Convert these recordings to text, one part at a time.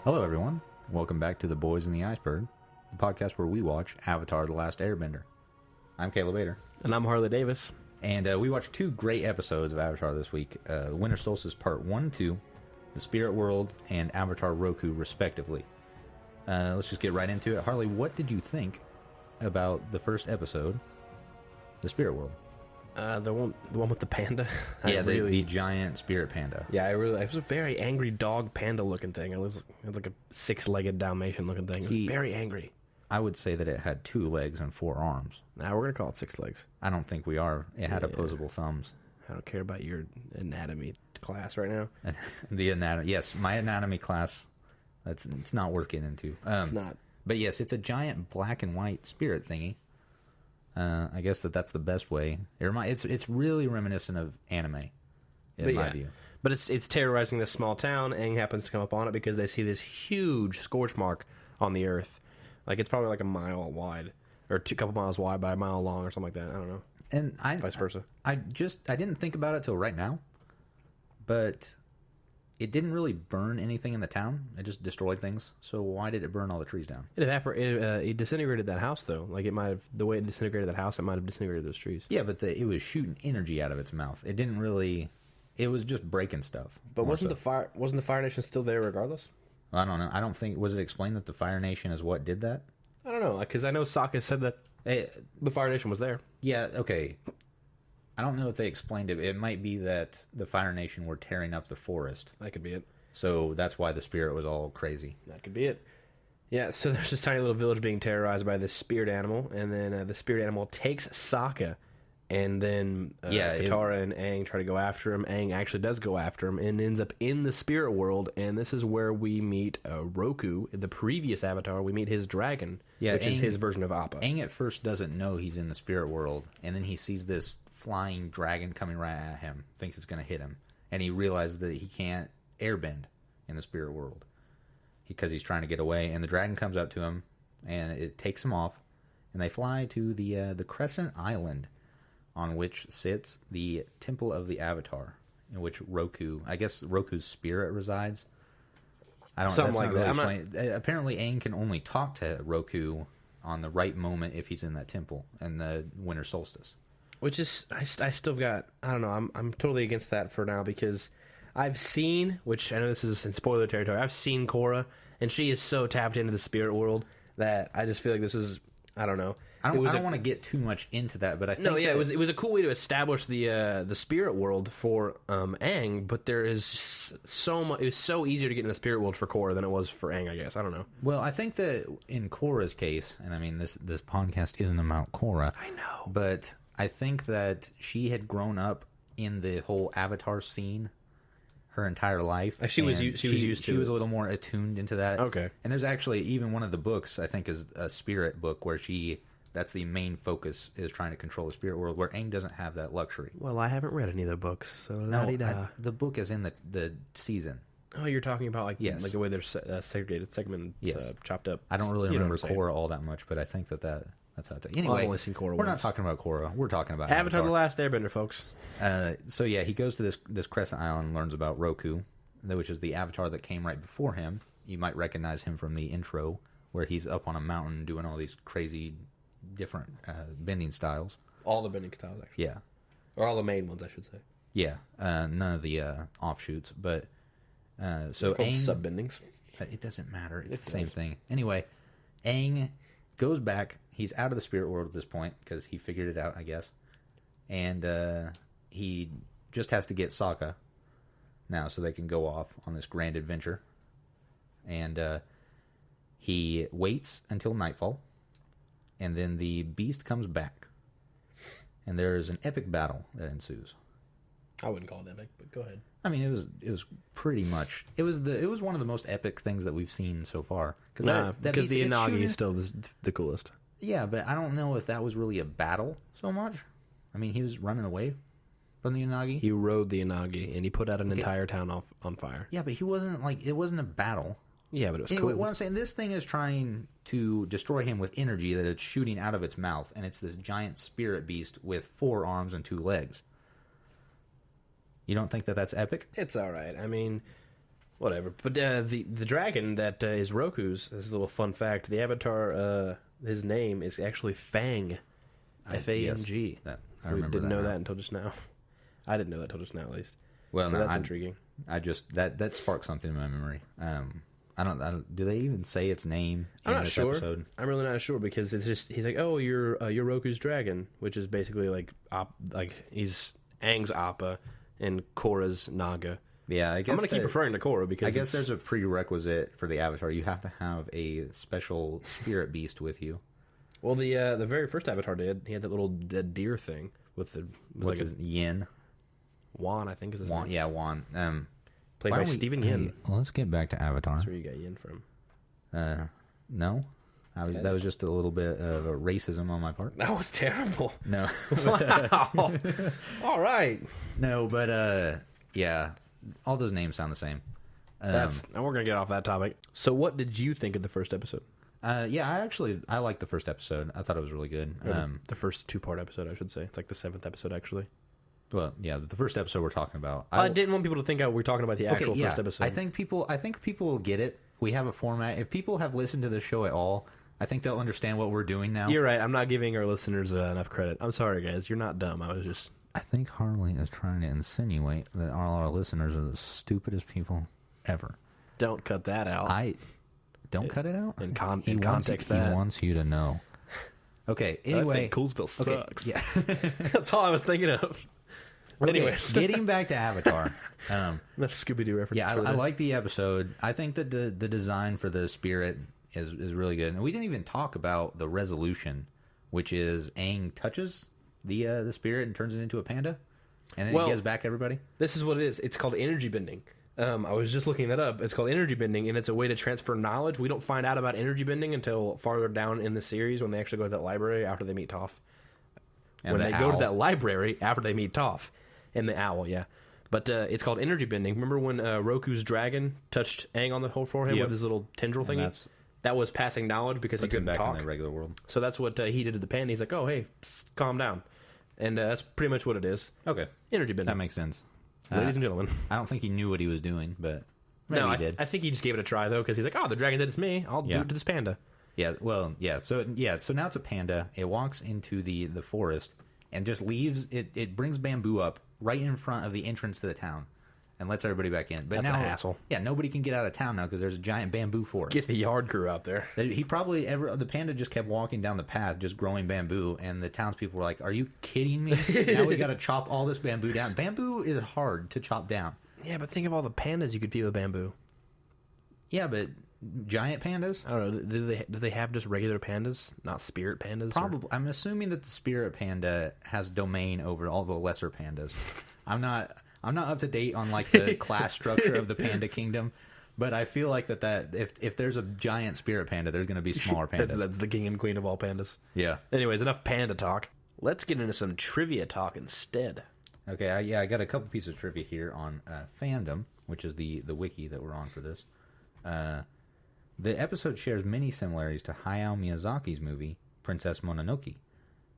Hello, everyone. Welcome back to The Boys in the Iceberg, the podcast where we watch Avatar: The Last Airbender. I'm Caleb Bader. And I'm Harley Davis. And we watched two great episodes of Avatar this week. Winter Solstice Part 1 and 2, The Spirit World, and Avatar Roku, respectively. Let's just get right into it. Harley, what did you think about the first episode, The Spirit World? The one with the panda. Yeah, the giant spirit panda. Yeah, it was a very angry dog panda looking thing. It was like a 6-legged Dalmatian looking thing. It was very angry. I would say that it had 2 legs and 4 arms. Now we're gonna call it 6 legs. I don't think we are. It had opposable thumbs. I don't care about your anatomy class right now. The anatomy, yes, my anatomy class. It's not worth getting into. It's not. But yes, it's a giant black and white spirit thingy. I guess that's the best way. It's really reminiscent of anime, in my view. But it's terrorizing this small town. Aang happens to come up on it because they see this huge scorch mark on the earth. Like, it's probably like a mile wide, or a couple miles wide by a mile long, or something like that. I don't know. And vice versa. I didn't think about it till right now, but it didn't really burn anything in the town. It just destroyed things. So why did it burn all the trees down? It disintegrated that house, though. Like, the way it disintegrated that house, it might have disintegrated those trees. Yeah, but it was shooting energy out of its mouth. It didn't really. It was just breaking stuff. But wasn't the Fire Nation still there regardless? I don't know. I don't think. Was it explained that the Fire Nation is what did that? I don't know, because I know Sokka said that the Fire Nation was there. Yeah. Okay. I don't know if they explained it. It might be that the Fire Nation were tearing up the forest. That could be it. So that's why the spirit was all crazy. That could be it. Yeah, so there's this tiny little village being terrorized by this spirit animal, and then the spirit animal takes Sokka, and then Katara and Aang try to go after him. Aang actually does go after him and ends up in the spirit world, and this is where we meet Roku. In the previous Avatar, we meet his dragon, which is his version of Appa. Aang at first doesn't know he's in the spirit world, and then he sees this flying dragon coming right at him, thinks it's going to hit him, and he realizes that he can't airbend in the spirit world because he's trying to get away, and the dragon comes up to him, and it takes him off, and they fly to the Crescent Island, on which sits the Temple of the Avatar, in which Roku's spirit resides. I don't know. Something like that. Really apparently, Aang can only talk to Roku on the right moment if he's in that temple in the Winter Solstice. Which is, I still got, I don't know, I'm totally against that for now, because I've seen, which I know this is in spoiler territory, I've seen Korra, and she is so tapped into the spirit world that I just feel like this is, I don't know. I don't want to get too much into that, but I think it was a cool way to establish the spirit world for Aang, but there is so much. It was so easier to get in the spirit world for Korra than it was for Aang, I guess. I don't know. Well, I think that in Korra's case, and I mean this podcast isn't about Korra. I know, but I think that she had grown up in the whole Avatar scene her entire life. She was used to it. She was a little more attuned into that. Okay. And there's actually even one of the books, I think, is a spirit book where that's the main focus, is trying to control the spirit world, where Aang doesn't have that luxury. Well, I haven't read any of the books, so the book is in the season. Oh, you're talking about like the way they're segregated, segmented, chopped up. I don't really remember Korra all that much, but I think that's how it's... Anyway, I've only seen Korra we're once. not talking about Korra. We're talking about Avatar: The Last Airbender, folks. So yeah, he goes to this Crescent Island and learns about Roku, which is the Avatar that came right before him. You might recognize him from the intro, where he's up on a mountain doing all these crazy different bending styles. All the bending styles, actually. Yeah. Or all the main ones, I should say. Yeah. None of the offshoots, but... so Aang... sub-bendings. It doesn't matter. It's the same thing. Anyway, Aang goes back. He's out of the spirit world at this point, because he figured it out, I guess. And he just has to get Sokka now, so they can go off on this grand adventure. And he waits until nightfall, and then the beast comes back, and there's an epic battle that ensues. I wouldn't call it epic, but go ahead. I mean, it was pretty much it was one of the most epic things that we've seen so far, because the Inagi is still the coolest. Yeah, but I don't know if that was really a battle so much. I mean, he was running away from the Inagi. He rode the Inagi, and he put out an entire town on fire. Yeah, but he wasn't it wasn't a battle. Yeah, but it was anyway, cool. What I'm saying, this thing is trying to destroy him with energy that it's shooting out of its mouth, and it's this giant spirit beast with 4 arms and 2 legs. You don't think that that's epic? It's all right. I mean, Whatever. But the dragon that is Roku's, this is a little fun fact, the avatar, his name is actually Fang. F-A-N-G. Yes, I remember didn't that know now. that until just now. I didn't know that until just now, at least. Well, so no, that's intriguing. I just that sparked something in my memory. I don't. Do they even say its name I'm in not this sure. episode? I'm really not sure because it's just he's like, oh, you're Roku's dragon, which is basically like he's Aang's Appa and Korra's Naga. Yeah, I guess I'm gonna keep referring to Korra because I guess there's a prerequisite for the Avatar. You have to have a special spirit beast with you. Well, the very first Avatar did. He had that little dead deer thing with the What's his Yin? Wan, I think is his name. Yeah, Wan. Played by Stephen Yin. Well, let's get back to Avatar. That's where you got Yin from. No, that was just a little bit of a racism on my part. That was terrible. No. Wow. All right. No, but yeah, all those names sound the same. Now we're gonna get off that topic. So, what did you think of the first episode? Yeah, I liked the first episode. I thought it was really good. The first 2-part episode, I should say. It's like the 7th episode, actually. Well, yeah, the first episode we're talking about. I didn't want people to think we're talking about the actual first episode. I think people will get it. We have a format. If people have listened to the show at all, I think they'll understand what we're doing now. You're right. I'm not giving our listeners enough credit. I'm sorry, guys. You're not dumb. I think Harley is trying to insinuate that all our listeners are the stupidest people ever. Don't cut that out. Don't cut it out? In context, he wants you to know. Okay, anyway. I think Coolsville sucks. Yeah. That's all I was thinking of. Okay, anyways. Getting back to Avatar. That's Scooby-Doo reference. Yeah, I like the episode. I think that the design for the spirit is really good. And we didn't even talk about the resolution, which is Aang touches the spirit and turns it into a panda. And then he gives back everybody. This is what it is. It's called energy bending. I was just looking that up. It's called energy bending, and it's a way to transfer knowledge. We don't find out about energy bending until farther down in the series when they actually go to that library after they meet Toph. When they go to that library after they meet Toph. And the owl, yeah. But it's called energy bending. Remember when Roku's dragon touched Aang on the whole forehead with his little tendril thingy? That was passing knowledge because he couldn't talk. In the regular world. So that's what he did to the panda. He's like, oh, hey, calm down. And that's pretty much what it is. Okay. Energy bending. That makes sense. Ladies and gentlemen. I don't think he knew what he was doing, but maybe he did. I think he just gave it a try, though, because he's like, oh, the dragon did it to me. I'll do it to this panda. Yeah, well, yeah. So now it's a panda. It walks into the forest and just leaves. It brings bamboo up right in front of the entrance to the town and lets everybody back in. But That's now, an hassle. Yeah, nobody can get out of town now because there's a giant bamboo forest. Get the yard crew out there. The panda just kept walking down the path, just growing bamboo, and the townspeople were like, "Are you kidding me? Now we got to chop all this bamboo down. Bamboo is hard to chop down." Yeah, but think of all the pandas you could feed with bamboo. Yeah, but giant pandas? I don't know. Do they have just regular pandas, not spirit pandas? Probably. I'm assuming that the spirit panda has domain over all the lesser pandas. I'm not up to date on like the class structure of the panda kingdom, but I feel like that if there's a giant spirit panda, there's going to be smaller pandas. That's the king and queen of all pandas. Yeah. Anyways, enough panda talk. Let's get into some trivia talk instead. Okay. I got a couple pieces of trivia here on Fandom, which is the wiki that we're on for this. The episode shares many similarities to Hayao Miyazaki's movie Princess Mononoke,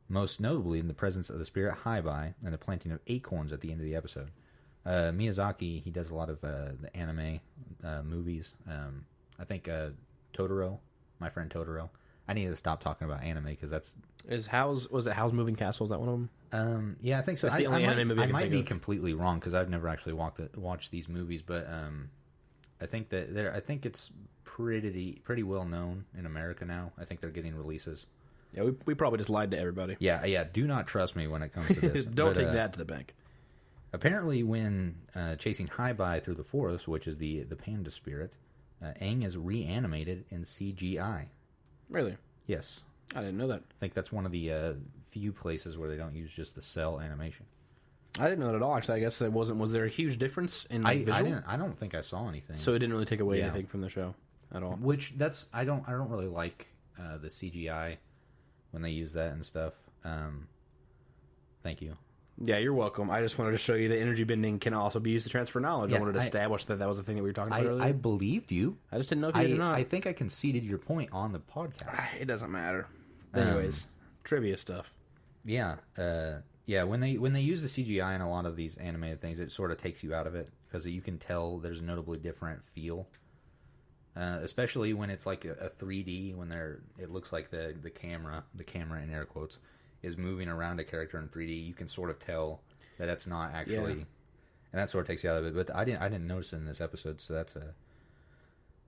most notably in the presence of the spirit Haibai and the planting of acorns at the end of the episode. Miyazaki, he does a lot of the anime movies. I think Totoro, my friend Totoro. I need to stop talking about anime because that's... Was it Howl's Moving Castle? Is that one of them? Yeah, I think so. That's the only anime movie I might be completely wrong because I've never actually watched these movies, but I think it's pretty well known in America now. I think they're getting releases. Yeah, we probably just lied to everybody. Yeah. Do not trust me when it comes to this. Don't take that to the bank. Apparently, when chasing Haibai through the forest, which is the panda spirit, Aang is reanimated in CGI. Really? Yes. I didn't know that. I think that's one of the few places where they don't use just the cell animation. I didn't know that at all. Actually, I guess it wasn't. Was there a huge difference in visual? I don't think I saw anything. So it didn't really take away anything from the show at all. Which I don't really like the CGI when they use that and stuff. Thank you. Yeah, you're welcome. I just wanted to show you that energy bending can also be used to transfer knowledge. I wanted to establish that was the thing that we were talking about earlier. I believed you. I just didn't know if you did or not. I think I conceded your point on the podcast. It doesn't matter. Anyways, trivia stuff. Yeah. Yeah, when they use the CGI in a lot of these animated things, it sort of takes you out of it. because you can tell there's a notably different feel. Especially when it's like a 3D, when it looks like the camera in air quotes, is moving around a character in 3D. You can sort of tell that that's not actually, and that sort of takes you out of it. But I didn't notice it in this episode, so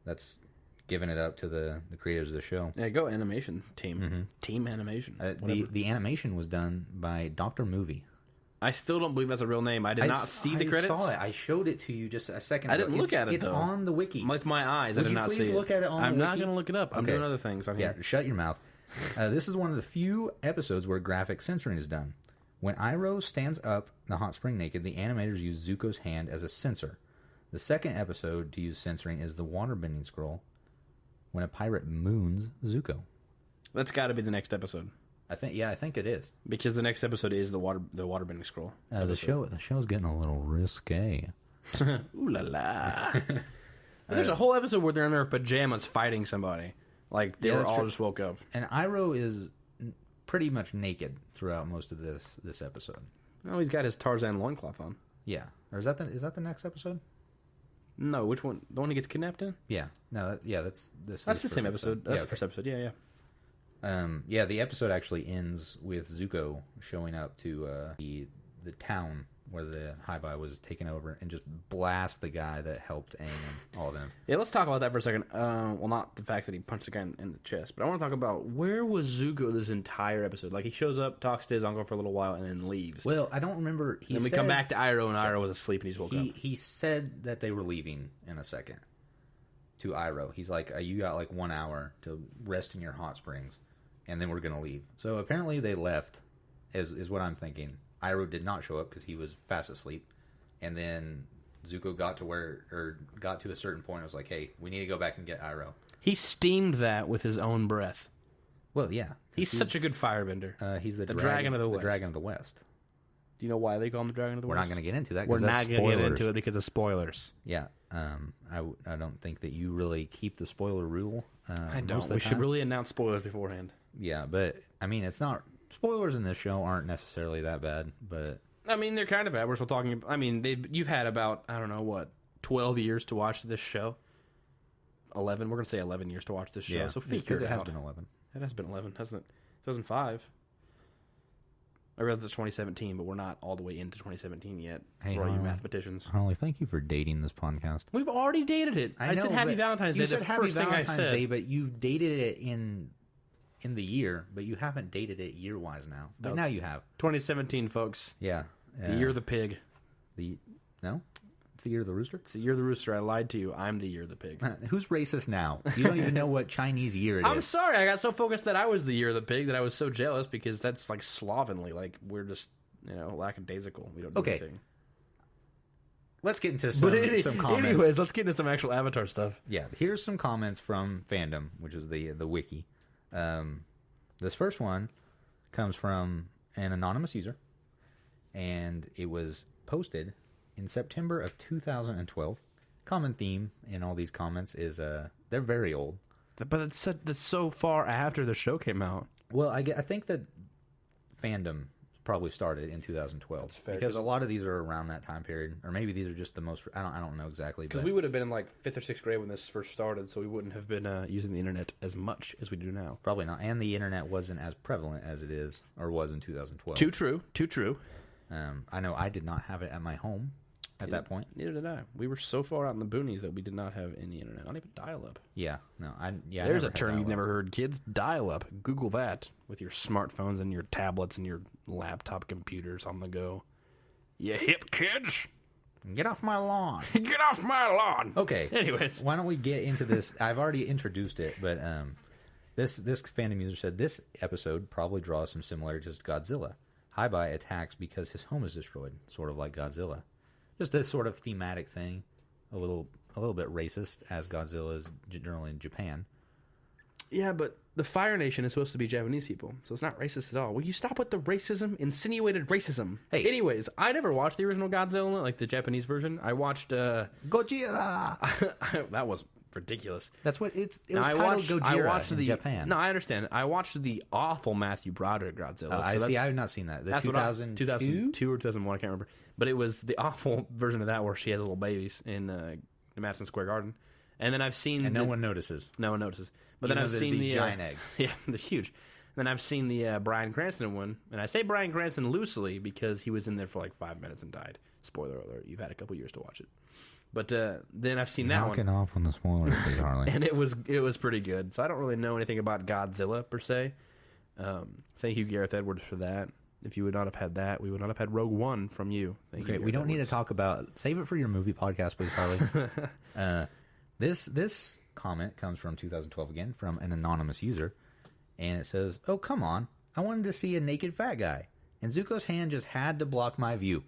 that's giving it up to the creators of the show. Yeah, go animation team, team animation. The animation was done by Dr. Movie. I still don't believe that's a real name. I did not see the credits. I saw it. I showed it to you just a second ago. I didn't look at it, It's on the wiki. With my eyes, I did not see it. Would you please look at it on the wiki? I'm not going to look it up. I'm doing other things on here. Yeah, shut your mouth. This is one of the few episodes where graphic censoring is done. When Iroh stands up in the hot spring naked, the animators use Zuko's hand as a censor. The second episode to use censoring is the waterbending scroll, when a pirate moons Zuko. That's got to be the next episode. I think it is, because the next episode is the waterbending scroll. The show's getting a little risque. Ooh la la! There's a whole episode where they're in their pajamas fighting somebody. Like they were all just woke up. And Iroh is pretty much naked throughout most of this episode. Oh, he's got his Tarzan loincloth on. Yeah, or is that the next episode? No, which one? The one he gets kidnapped in? Yeah, no, that's this. That's the same episode. That's the first episode. Yeah. The episode actually ends with Zuko showing up to the town where the High-Bi was taken over and just blast the guy that helped Aang and all of them. Yeah, let's talk about that for a second. Well, not the fact that he punched the guy in the chest, but I want to talk about where was Zuko this entire episode? Like, he shows up, talks to his uncle for a little while, and then leaves. Well, I don't remember. Then we come back to Iroh, and Iroh was asleep, and he's woke up. He said that they were leaving in a second to Iroh. He's like, you got like 1 hour to rest in your hot springs, and then we're going to leave. So apparently they left, is what I'm thinking. Iroh did not show up because he was fast asleep. And then Zuko got to a certain point and was like, hey, we need to go back and get Iroh. He steamed that with his own breath. Well, yeah. He's such a good firebender. He's the Dragon of the West. The Dragon of the West. Do you know why they call him the Dragon of the West? We're not going to get into that. We're not going to get into it because of spoilers. Yeah. I don't think that you really keep the spoiler rule. I don't. We should really announce spoilers beforehand. Yeah, but, I mean, it's not... Spoilers in this show aren't necessarily that bad, but... I mean, they're kind of bad. We're still talking... I mean, you've had about, 12 years to watch this show? 11? We're going to say 11 years to watch this show. Yeah, so figure because it it has out. been 11. It has been 11, hasn't it? 2005. I realize it's 2017, but we're not all the way into 2017 yet. Hey, for all you mathematicians. Harley, thank you for dating this podcast. We've already dated it. I said Happy Valentine's Day. You said Happy Valentine's Day, but but you've dated it in the year, but you haven't dated it year-wise now. But now you have. 2017, folks. Yeah. The year of the pig. No? It's the year of the rooster? It's the year of the rooster. I lied to you. I'm the year of the pig. Who's racist now? You don't even know what Chinese year it is. I'm sorry. I got so focused that I was the year of the pig that I was so jealous because that's like slovenly. Like, we're just, lackadaisical. We don't do anything. Let's get into some comments. Anyways, let's get into some actual Avatar stuff. Yeah. Here's some comments from Fandom, which is the wiki. This first one comes from an anonymous user, and it was posted in September of 2012. Common theme in all these comments is they're very old, but that's so far after the show came out. Well, I think that Fandom probably started in 2012 because a lot of these are around that time period, or maybe these are just the most. I don't know exactly, because we would have been in like 5th or 6th grade when this first started, so we wouldn't have been using the internet as much as we do now. Probably not, and the internet wasn't as prevalent as it is or was in 2012. Too true. I know I did not have it at my home at that point. Neither did I. We were so far out in the boonies that we did not have any internet, not even dial-up. Yeah, no, There's a term you've never heard, kids. Dial-up. Google that with your smartphones and your tablets and your laptop computers on the go. You hip kids. Get off my lawn. Get off my lawn. Okay. Anyways, why don't we get into this? I've already introduced it, but this Fandom user said this episode probably draws some similarities to Godzilla. High-Bi attacks because his home is destroyed, sort of like Godzilla. Just this sort of thematic thing, a little bit racist, as Godzilla is generally in Japan. Yeah, but the Fire Nation is supposed to be Japanese people, so it's not racist at all. Will you stop with the racism? Insinuated racism. Hey. Anyways, I never watched the original Godzilla, like the Japanese version. I watched... Gojira! That was ridiculous. That's what it was titled Gojira in Japan. No, I understand. I watched the awful Matthew Broderick Godzilla. I have not seen that. The 2002 or 2001, I can't remember. But it was the awful version of that where she has little babies in the Madison Square Garden. And then I've seen... And no one notices. No one notices. But then I've seen the... giant eggs. Yeah, they're huge. Then I've seen the Bryan Cranston one. And I say Bryan Cranston loosely because he was in there for like 5 minutes and died. Spoiler alert. You've had a couple years to watch it. But then I've seen that one. Knocking off on the spoilers, please, Harley. And it was pretty good. So I don't really know anything about Godzilla, per se. Thank you, Gareth Edwards, for that. If you would not have had that, we would not have had Rogue One from you. Okay, we don't need to talk about... Save it for your movie podcast, please, Harley. This comment comes from 2012 again, from an anonymous user. And it says, "Oh, come on. I wanted to see a naked fat guy. And Zuko's hand just had to block my view."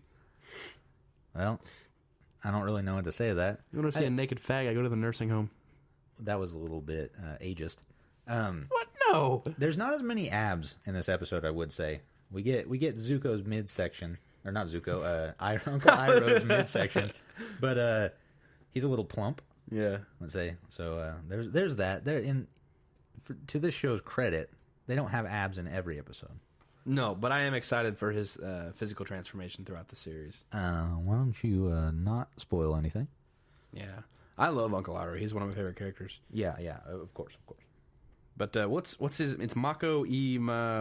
Well, I don't really know what to say to that. You want to see a naked fat guy? Go to the nursing home. That was a little bit ageist. What? No. There's not as many abs in this episode, I would say. We get Zuko's midsection, or not Zuko, Uncle Iroh's midsection, but he's a little plump. Yeah, let's say. So there's that. To this show's credit, they don't have abs in every episode. No, but I am excited for his physical transformation throughout the series. Why don't you not spoil anything? Yeah, I love Uncle Iroh. He's one of my favorite characters. Yeah, of course. But what's his? It's Mako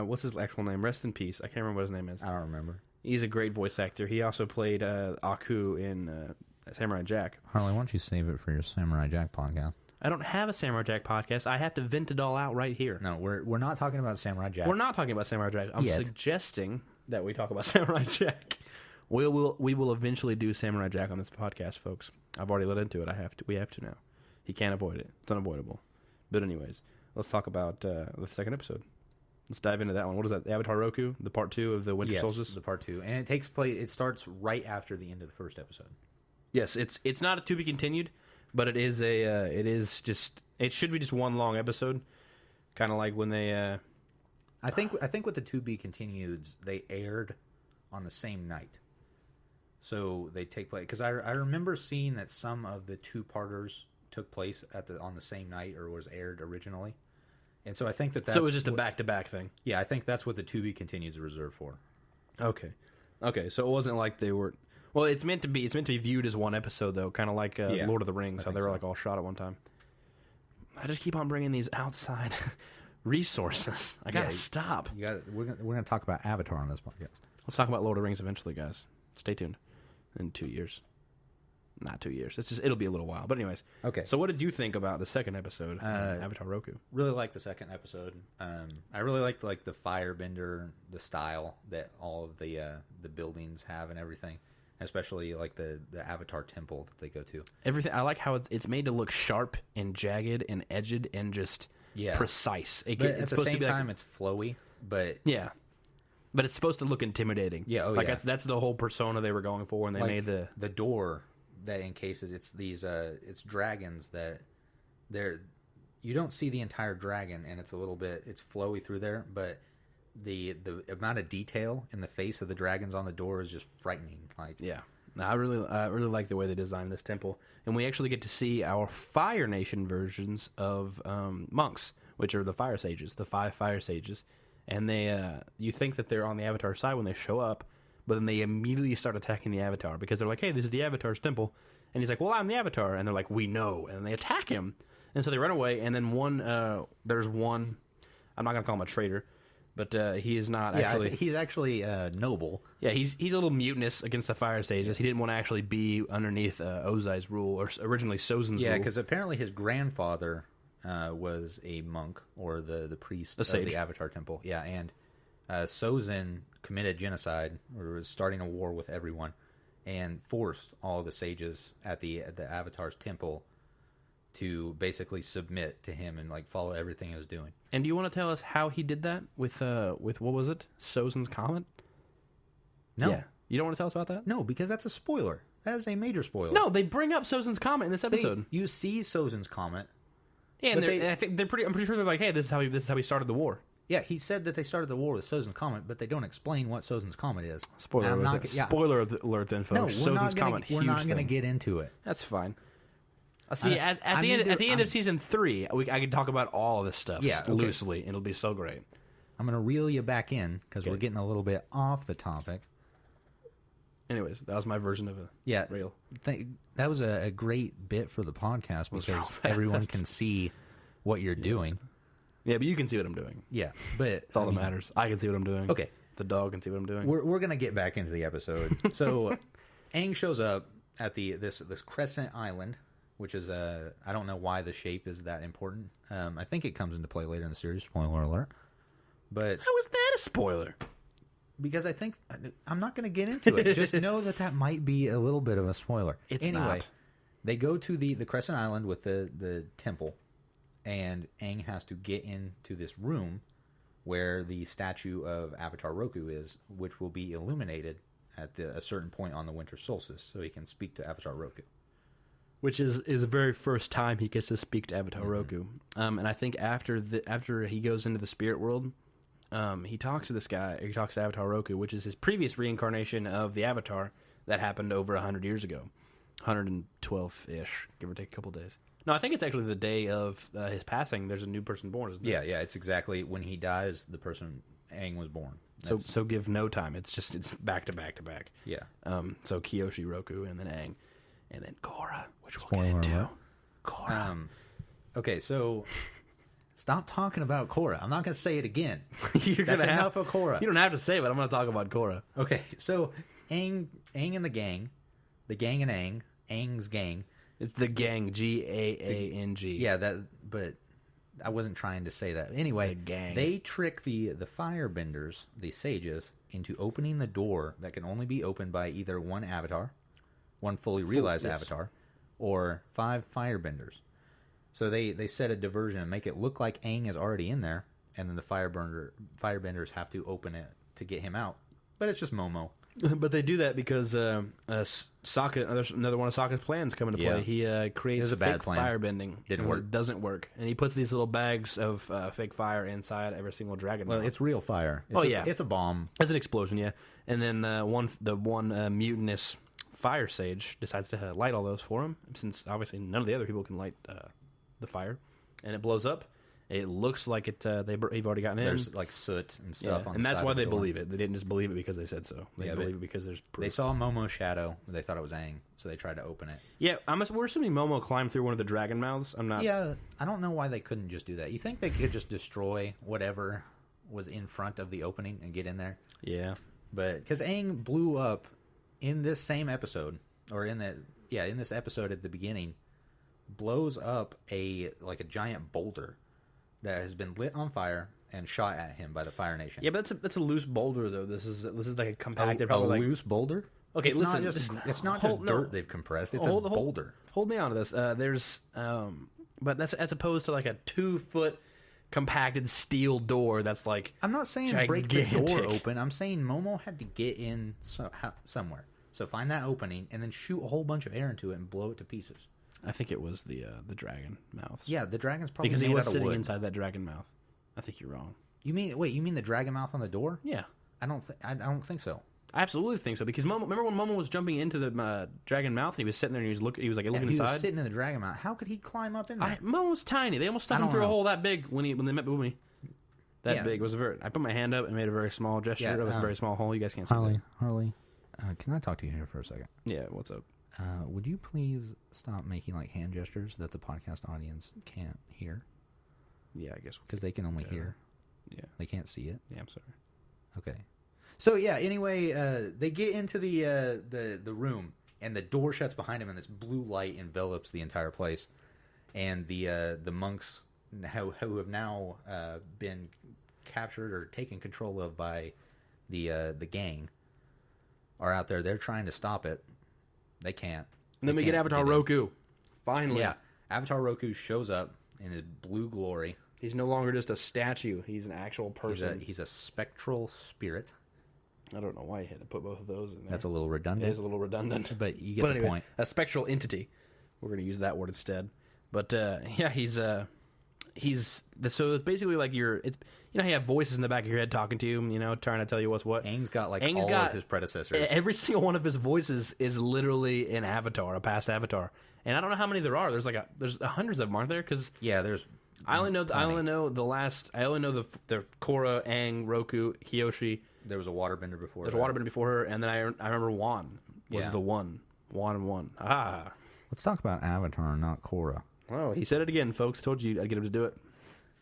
what's his actual name? Rest in peace. I can't remember what his name is. I don't remember. He's a great voice actor. He also played Aku in Samurai Jack. Harley, why don't you save it for your Samurai Jack podcast? I don't have a Samurai Jack podcast. I have to vent it all out right here. No, we're not talking about Samurai Jack. We're not talking about Samurai Jack. I'm suggesting that we talk about Samurai Jack. We will eventually do Samurai Jack on this podcast, folks. I've already let into it. We have to now. He can't avoid it. It's unavoidable. But anyways, let's talk about the second episode. Let's dive into that one. What is that? The Avatar Roku, the part 2 of the Winter Solstice? The part 2. And it takes place. It starts right after the end of the first episode. Yes, it's not a to be continued, but it is it should be just one long episode, kind of like when they. I think with the to be continued, they aired on the same night, so they take place. Because I remember seeing that some of the 2-parters took place on the same night or was aired originally. And so I think that's... So it was just a back-to-back thing? Yeah, I think that's what the to be continues is reserved for. Okay, so it wasn't like they were... Well, it's meant to be viewed as one episode, though, kind of like Lord of the Rings, how they were like all shot at one time. I just keep on bringing these outside resources. I gotta stop. We're gonna talk about Avatar on this podcast. Let's talk about Lord of the Rings eventually, guys. Stay tuned. In 2 years. Not 2 years. It'll be a little while. But anyways. Okay. So what did you think about the second episode, Avatar Roku? Really liked the second episode. I really liked the firebender, the style that all of the buildings have and everything. Especially like the Avatar temple that they go to. Everything. I like how it's made to look sharp and jagged and edged and just precise. But at the same time, it's flowy. But yeah. But it's supposed to look intimidating. Yeah, that's the whole persona they were going for when they made the door that encases. It's these it's dragons that you don't see the entire dragon, and it's flowy through there, but the amount of detail in the face of the dragons on the door is just frightening. I really like the way they designed this temple, and we actually get to see our Fire Nation versions of monks, which are the fire sages, the 5 fire sages. And they, you think that they're on the Avatar side when they show up, but then they immediately start attacking the Avatar because they're like, "Hey, this is the Avatar's temple," and he's like, "Well, I'm the Avatar," and they're like, "We know," and they attack him, and so they run away. And then there's one, I'm not gonna call him a traitor, but he is not actually. He's actually noble. Yeah, he's a little mutinous against the Fire Sages. He didn't want to actually be underneath Ozai's rule, or originally Sozin's rule. Yeah, because apparently his grandfather was a monk or the priest of the Avatar Temple. Yeah, and Sozin committed genocide, or was starting a war with everyone, and forced all the sages at the Avatar's temple to basically submit to him and follow everything he was doing. And do you want to tell us how he did that with what was it? Sozin's comet? No. Yeah. You don't want to tell us about that? No, because that's a spoiler. That is a major spoiler. No, they bring up Sozin's comet in this episode. You see Sozin's comet. Yeah, and I think I'm pretty sure they're like, "Hey, this is how we started the war." Yeah, he said that they started the war with Sozin's comet, but they don't explain what Sozin's comet is. Spoiler alert, then, folks. No, Sozin's comet. We're not going to get into it. That's fine. See, at the end of season 3, I can talk about all of this stuff loosely, and it'll be so great. I'm going to reel you back in because we're getting a little bit off the topic. Anyways, that was my version of a reel. That was a great bit for the podcast because everyone can see what you're doing. Yeah, but you can see what I'm doing. Yeah, but that's all that matters. I can see what I'm doing. Okay. The dog can see what I'm doing. We're going to get back into the episode. So Aang shows up at this crescent island, which is I don't know why the shape is that important. I think it comes into play later in the series. Spoiler alert. But how is that a spoiler? Because I think I'm not going to get into it. Just know that might be a little bit of a spoiler. It's not. They go to the crescent island with the temple, and Aang has to get into this room where the statue of Avatar Roku is, which will be illuminated at a certain point on the Winter Solstice, so he can speak to Avatar Roku. Which is the very first time he gets to speak to Avatar Roku. And I think after he goes into the spirit world, he talks to this guy. He talks to Avatar Roku, which is his previous reincarnation of the Avatar that happened over 100 years ago. 112-ish, give or take a couple days. No, I think it's actually the day of his passing. There's a new person born, isn't it? Yeah, it's exactly when he dies, the person Aang was born. So give no time. It's back to back to back. Yeah. So Kyoshi, Roku, and then Aang, and then Korra, which we'll get into. Korra. Okay, so stop talking about Korra. I'm not going to say it again. That's enough of Korra. You don't have to say it, but I'm going to talk about Korra. Okay, so Aang and the gang and Aang, Aang's gang. It's the gang, Gaang. Yeah, but I wasn't trying to say that. Anyway, the gang. They trick the firebenders, the sages, into opening the door that can only be opened by either one avatar, one fully realized avatar, or 5 firebenders. So they set a diversion and make it look like Aang is already in there, and then the firebenders have to open it to get him out. But it's just Momo. But they do that because Sokka, another one of Sokka's plans come into play. Yeah. He creates fake firebending. Didn't work. It doesn't work. And he puts these little bags of fake fire inside every single dragon. Well, it's real fire. It's a bomb. It's an explosion, yeah. And then the one mutinous fire sage decides to light all those for him, since obviously none of the other people can light the fire. And it blows up. It looks like they've already gotten in. There's like soot and stuff on the side. And that's why they believe it. They didn't just believe it because they said so. They believe it because there's proof. They saw Momo's shadow. They thought it was Aang, so they tried to open it. Yeah, we're assuming Momo climbed through one of the dragon mouths. I'm not. Yeah, I don't know why they couldn't just do that. You think they could just destroy whatever was in front of the opening and get in there? Yeah, but because Aang blew up in this same episode, or in this episode at the beginning, blows up a giant boulder that has been lit on fire and shot at him by the Fire Nation. Yeah, but that's a loose boulder though. This is like a compacted. Loose boulder. Okay, it's listen. It's not just dirt they've compressed. It's a boulder. Hold me on to this. But that's as opposed to like a 2-foot compacted steel door. That's like I'm not saying break the door open. I'm saying Momo had to get in somewhere. So find that opening and then shoot a whole bunch of air into it and blow it to pieces. I think it was the dragon mouth. Yeah, the dragon's probably because made he was out of sitting wood. Inside that dragon mouth. I think you're wrong. You mean the dragon mouth on the door? Yeah, I don't think so. I absolutely think so because remember when Momo was jumping into the dragon mouth and he was sitting there and he was looking inside. He was sitting in the dragon mouth. How could he climb up in there? Momo was tiny. They almost stuck him through a hole that big when they met Boomy. That big was I put my hand up and made a very small gesture. It was a very small hole. You guys can't see that. Harley, can I talk to you here for a second? Yeah, what's up? Would you please stop making like hand gestures that the podcast audience can't hear? Yeah, I guess because they can only hear. Yeah, they can't see it. Yeah, I'm sorry. Okay. So yeah. Anyway, they get into the room and the door shuts behind him, and this blue light envelops the entire place. And the monks who have now been captured or taken control of by the gang are out there. They're trying to stop it. They can't. And then we get Avatar Roku. Finally. Yeah. Avatar Roku shows up in his blue glory. He's no longer just a statue. He's an actual person. He's a spectral spirit. I don't know why you had to put both of those in there. That's a little redundant. It is a little redundant. But you get the point. A spectral entity. We're going to use that word instead. But, yeah, he's... so it's basically like you have voices in the back of your head talking to you, trying to tell you what's what. Aang's got all of his predecessors. Every single one of his voices is literally an avatar, a past avatar. And I don't know how many there are. There's hundreds of them, aren't there? Because there's. I only know the Korra, Aang, Roku, Kyoshi. There was a waterbender before. There's a waterbender before her, and then I remember Wan was the one. Wan. Ah. Let's talk about Avatar, not Korra. Oh, he said it again, folks. I told you I'd get him to do it.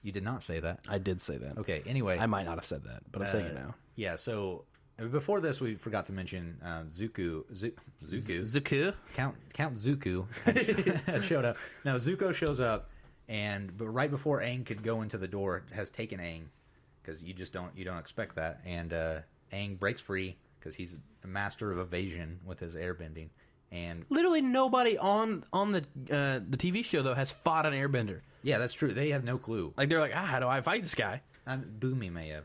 You did not say that. I did say that. Okay, anyway. I might not have said that, but I'm saying it now. Yeah, so before this, we forgot to mention Zuko. Count Zuko had showed up. No, Zuko shows up, but right before Aang could go into the door, has taken Aang, because you don't expect that. And Aang breaks free, because he's a master of evasion with his airbending. And literally nobody on the TV show though has fought an airbender. Yeah, that's true. They have no clue. Like they're like, how do I fight this guy? Boomy may have.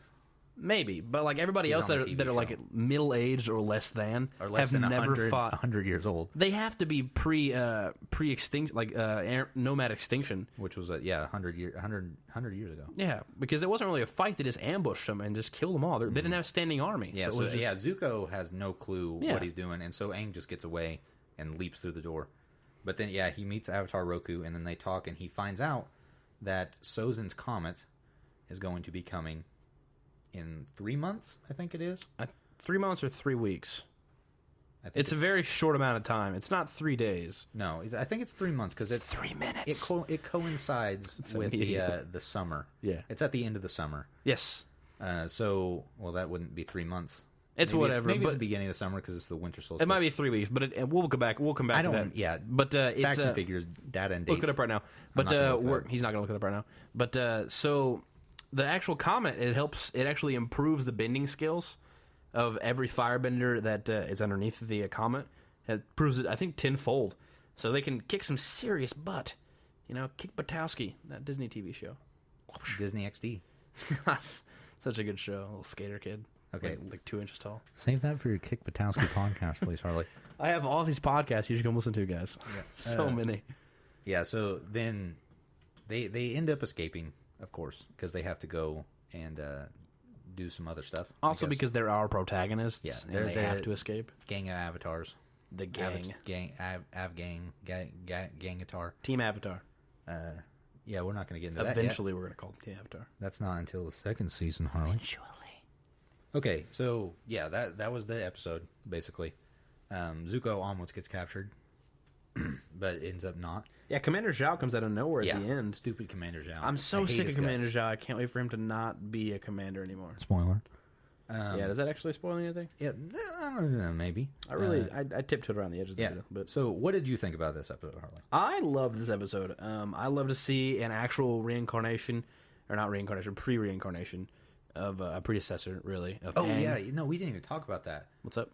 Maybe, but like everybody else that are like middle aged or less than have never fought 100 years old. They have to be pre extinction, like nomad extinction, which was 100 years ago. Yeah, because it wasn't really a fight; they just ambushed them and just killed them all. They didn't have a standing army. Yeah, Zuko has no clue what he's doing, and so Aang just gets away and leaps through the door. But then he meets Avatar Roku, and then they talk, and he finds out that Sozin's comet is going to be coming in 3 months, I think it is. 3 months or 3 weeks. It's a very short amount of time. It's not 3 days. No, I think it's 3 months because it's 3 minutes. It coincides with the summer. Yeah, it's at the end of the summer. Yes. So that wouldn't be 3 months. Maybe whatever. Maybe it's the beginning of the summer because it's the winter solstice. It might be 3 weeks, but we'll come back. We'll come back to that. Yeah, but it's facts and figures, data and dates. Look it up right now. But he's not going to look it up right now. But so. The actual comet, it actually improves the bending skills of every firebender that is underneath the comet. It proves it, I think, tenfold. So they can kick some serious butt. Kick Butowski, that Disney TV show. Disney XD. Such a good show. A little skater kid. Okay. Like 2 inches tall. Save that for your Kick Butowski podcast, please, Harley. I have all these podcasts you should come listen to, guys. Yeah. So many. Yeah, so then they end up escaping. Of course, because they have to go and do some other stuff. Also, because they're our protagonists, and they have to escape. Gang of avatars. The gang. Gangatar. Team Avatar. Yeah, we're not going to get into that Eventually, we're going to call them Team Avatar. That's not until the second season, Harley. Eventually. Okay, so, that was the episode, basically. Zuko almost gets captured, but ends up not. Yeah, Commander Zhao comes out of nowhere at the end. Stupid Commander Zhao. I'm so sick of Commander Zhao. I can't wait for him to not be a commander anymore. Spoiler. Does that actually spoil anything? Yeah, I don't know, maybe. I tiptoed around the edge of the video. But so, what did you think about this episode, Harley? I loved this episode. I love to see an actual reincarnation, or not reincarnation, pre-reincarnation of a predecessor, really. Of Aang. Yeah, no, we didn't even talk about that. What's up?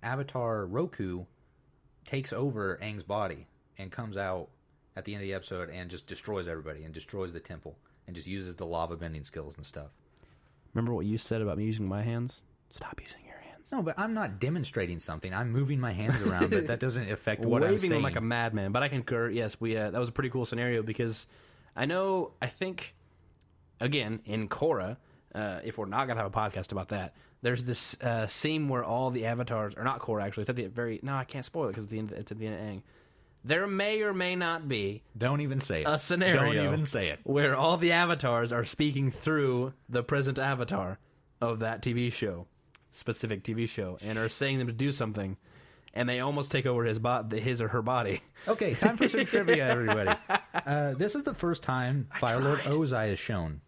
Avatar Roku takes over Aang's body and comes out at the end of the episode and just destroys everybody and destroys the temple and just uses the lava bending skills and stuff. Remember what you said about me using my hands? Stop using your hands. No, but I'm not demonstrating something. I'm moving my hands around, but that doesn't affect what I'm saying. Waving like a madman, but I concur. Yes, that was a pretty cool scenario because I think, again, in Korra, if we're not going to have a podcast about that, there's this scene where all the avatars, or not Korra actually, it's at the very, no, I can't spoil it because it's at the end of Aang. There may or may not be... Don't even say it. ...a scenario... Don't even say it. ...where all the avatars are speaking through the present avatar of that TV show, specific TV show, and are saying them to do something, and they almost take over his or her body. Okay, time for some trivia, everybody. This is the first time Firelord Ozai is shown.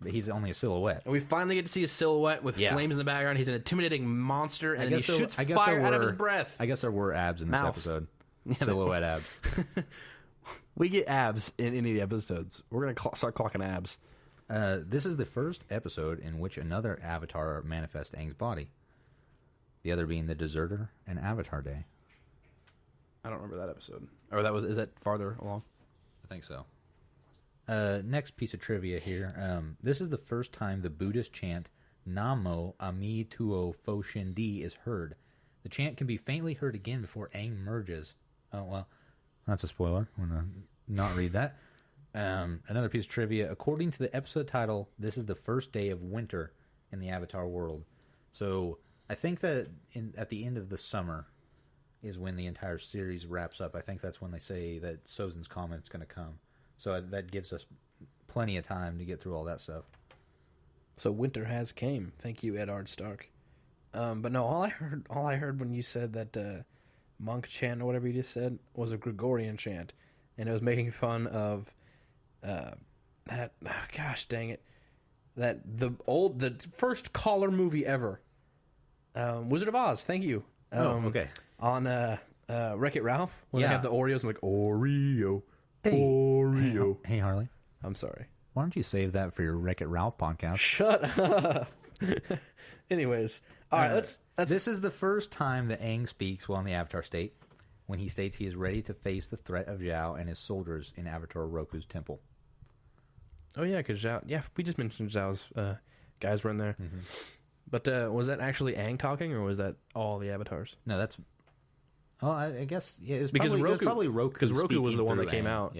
But he's only a silhouette. And we finally get to see a silhouette with flames in the background. He's an intimidating monster, and he shoots fire out of his breath. I guess there were abs in this episode. Silhouette abs. We get abs in any of the episodes. We're going to start clocking abs. This is the first episode in which another avatar manifests Aang's body. The other being the Deserter and Avatar Day. I don't remember that episode. Or is that farther along? I think so. Next piece of trivia here. This is the first time the Buddhist chant Namo Ami Tuo Fo Shin Di is heard. The chant can be faintly heard again before Aang merges. Oh, well, that's a spoiler. I'm going to not read that. Another piece of trivia. According to the episode title, this is the first day of winter in the Avatar world. So I think that at the end of the summer is when the entire series wraps up. I think that's when they say that Sozin's Comet's going to come. So that gives us plenty of time to get through all that stuff. So winter has came. Thank you, Edard Stark. But no, all I heard when you said that monk chant or whatever you just said was a Gregorian chant, and it was making fun of that. Oh, gosh, dang it! That the first Caller movie ever, Wizard of Oz. Thank you. Okay. On Wreck-It Ralph, when they have the Oreos and like Oreo, hey, Oreo. Hey, Harley. I'm sorry. Why don't you save that for your Wreck-It Ralph podcast? Shut up. Anyways, all right. Let's. This is the first time that Aang speaks while in the Avatar state, when he states he is ready to face the threat of Zhao and his soldiers in Avatar Roku's temple. Oh yeah, because Zhao. Yeah, we just mentioned Zhao's guys were in there. Mm-hmm. But was that actually Aang talking, or was that all the avatars? No, that's. Oh, I guess yeah. It was because probably Roku. Because Roku was the one that came Aang. out,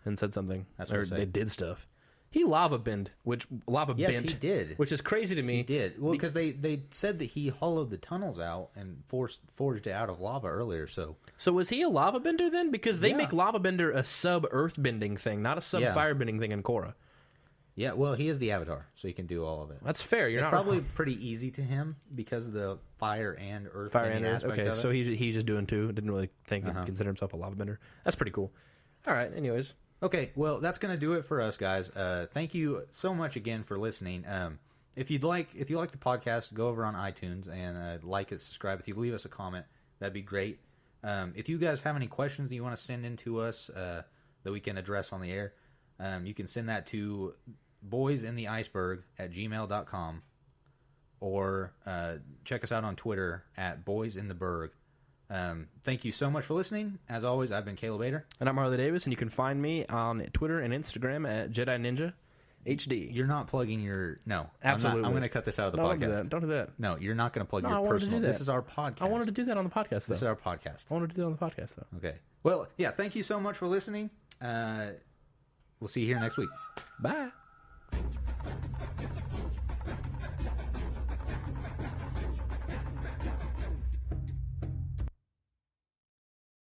and said something. That's what they did stuff. He lava bent, Yes, he did. Which is crazy to me. He did. Well, because they said that he hollowed the tunnels out and forged it out of lava earlier. So was he a lava bender then? Because they make lava bender a sub earth bending thing, not a sub fire bending thing in Korra. Yeah, well, he is the Avatar, so he can do all of it. That's fair. It's probably pretty easy to him because of the fire and earth bending aspect of it. So he's just doing two. Didn't really consider himself a lava bender. That's pretty cool. All right. Anyways. Okay, well, that's going to do it for us, guys. Thank you so much again for listening. If you like the podcast, go over on iTunes and like it, subscribe. If you leave us a comment, that'd be great. If you guys have any questions that you want to send in to us that we can address on the air, you can send that to boysintheiceberg@gmail.com or check us out on Twitter at boysintheberg. Thank you so much for listening. As always, I've been Caleb Bader. And I'm Harley Davis, and you can find me on Twitter and Instagram at Jedi Ninja HD. You're not plugging your... No. Absolutely. I'm going to cut this out of the podcast. Don't do that. No, you're not going to plug your personal... This is our podcast. I wanted to do that on the podcast, though. This is our podcast. I wanted to do that on the podcast, though. Okay. Well, yeah, thank you so much for listening. We'll see you here next week. Bye.